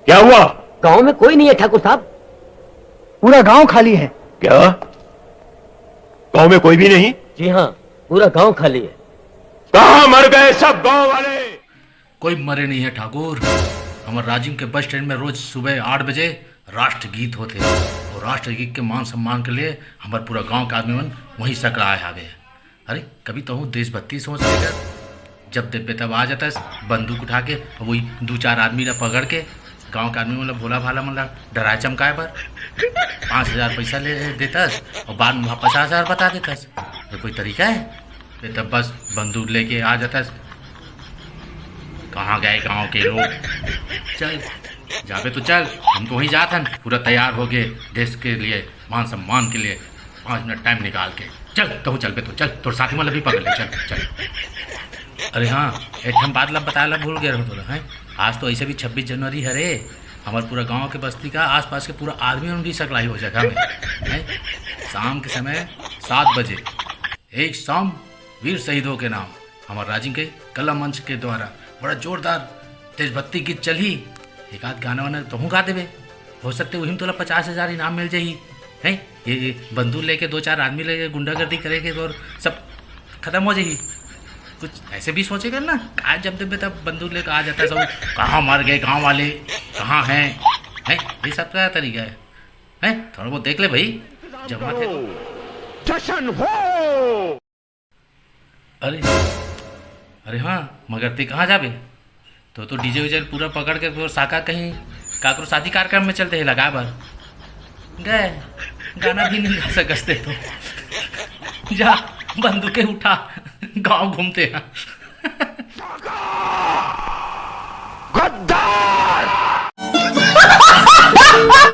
क्या हुआ? गांव में कोई नहीं है ठाकुर साहब। पूरा गांव खाली है। क्या गांव में कोई भी नहीं? जी हाँ, पूरा गांव खाली है। कहाँ मर गए सब गांव वाले? कोई मरे नहीं है ठाकुर। हमारे राजिम के बस स्टैंड में रोज सुबह 8 बजे राष्ट्रगीत होते और राष्ट्रगीत के मान सम्मान के लिए हमारे पूरा गांव के आदमी मन वहीं सकड़ाए हावे। अरे कभी तो हूँ देशभक्ति सोच लेकर जब देवे तब आ जाता है बंदूक उठा के वही 2-4 आदमी ला पकड़ के गांव के आदमी मतलब भोला भाला मतलब डराए चमकाए पर 5,000 पैसा ले देता और बाद में 50,000 बता देता। ये कोई तरीका है? फिर तब बस बंदूक लेके आ जाता। कहाँ गए गांव के लोग? चल जाबे तो चल, हम तो वहीं जाते हैं पूरा तैयार हो गए देश के लिए मान सम्मान के लिए 5 मिनट टाइम निकाल के। चल तो चल बे, तो चल तो साथी वाला भी पकड़ ले। चल चल। अरे हाँ, एक हम बात बताया भूल गए रहो तो है। आज तो ऐसे भी 26 जनवरी है रे। हमारे पूरा गांव के बस्ती का आसपास के पूरा आदमी में भी सकलाई हो जगह में है। शाम के समय 7 बजे एक शाम वीर शहीदों के नाम हमारे राजिम के कला मंच के द्वारा बड़ा जोरदार देशभक्ति गीत चली। एक आध गाना वाना तो हूँ गा देवे, हो सकते वही में तोला 50,000 इनाम मिल जाही है। ये बंदूक लेके 2-4 आदमी लेके गुंडागर्दी करेंगे तो और सब खत्म हो जाएगी। कुछ ऐसे भी सोचेगा ना, आज जब देवे तब बंदूक लेकर आ जाता है सब। कहाँ मर गए गांव वाले, कहाँ हैं है? ये सब क्या तरीका है? थोड़ा बहुत देख ले भाई जमा थे तो। जश्न हो। अरे हाँ, मगर ते कहाँ जाबे? तो डीजे विजे पूरा पकड़ के तो साका कहीं काकरो शादी कार्यक्रम में चलते हैं लगा बार गए गाना भी नहीं गा सकते तो जा बंदूकें उठा गांव घूमते हैं।